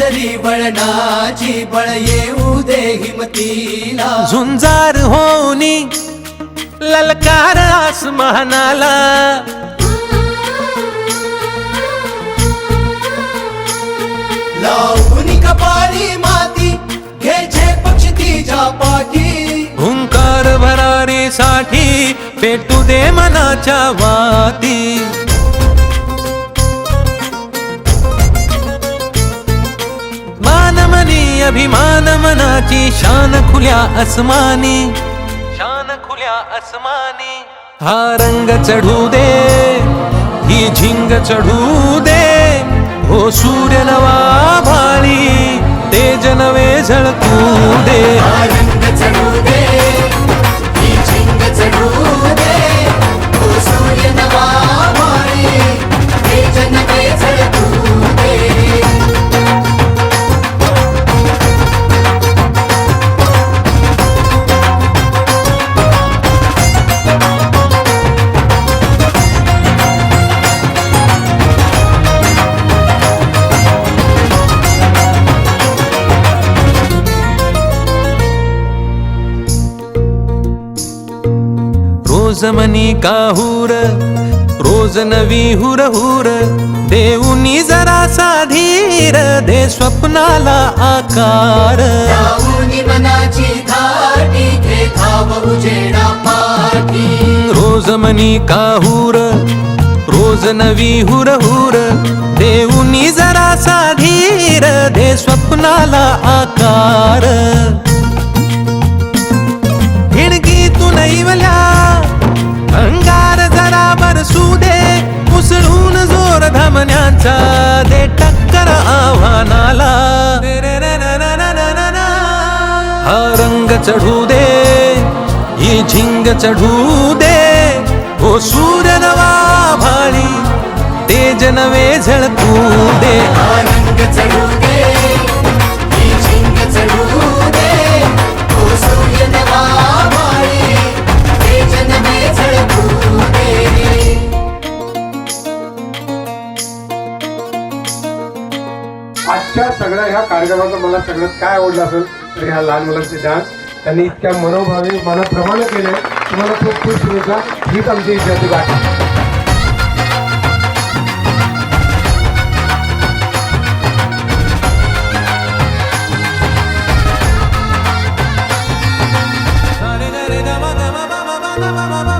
नजरी वळणाची बळ येऊ दे हिमतीला झुंजार होनी ललकार आसमानाला लावून कपाळी माती घ्यायचे पक्षी तिच्या पाठी हुंकार भरारीसाठी पेटू दे मनाच्या वाती मानमनी अभिमान मनाची शान खुल्या आसमानी शान खुल्या आसमानी हा रंग चढू दे ही झिंग चढू दे हो सूर्य नवा भाळी तेज नवे झळकू दे हा रंग चढू दे ही झिंग चढू दे तो सूर्य नवा माळी तेज नवे झळकू दे रोज मनी काहूर रोज नवी हुर हुर देऊनी जरा साधीर दे स्वप्नाला आकार लावून मनाची धाटी घे धाव उजेडा पाठी रोज मनी काहूर रोज नवी हुर हुर देऊनी जरा साधीर दे स्वप्नाला आकार हिणगी तू नैवल्या अंगार जरा बरसू दे उसळून जोर धमन्यांचा दे टक्कर आव्हानाला हा रंग चढू दे ही झिंग चढू दे हो सूर्य नवा भाळी तेज नवे झळकू दे हा रंग चढू दे ही झिंग चढू दे तो सूर्य नवा माळी तेज नवे झळकू दे आजच्या सगळ्या ह्या कार्यक्रमाचं मला सगळ्यात काय आवडलं असेल तर ह्या लहान मुलांचे डान्स त्यांनी इतक्या मनोभावी मनाप्रमाणे केले तुम्हाला खूप खूप शुभेच्छा हीच आमची इच्छा बाकी Ba ba ba ba ba ba ba ba ba ba.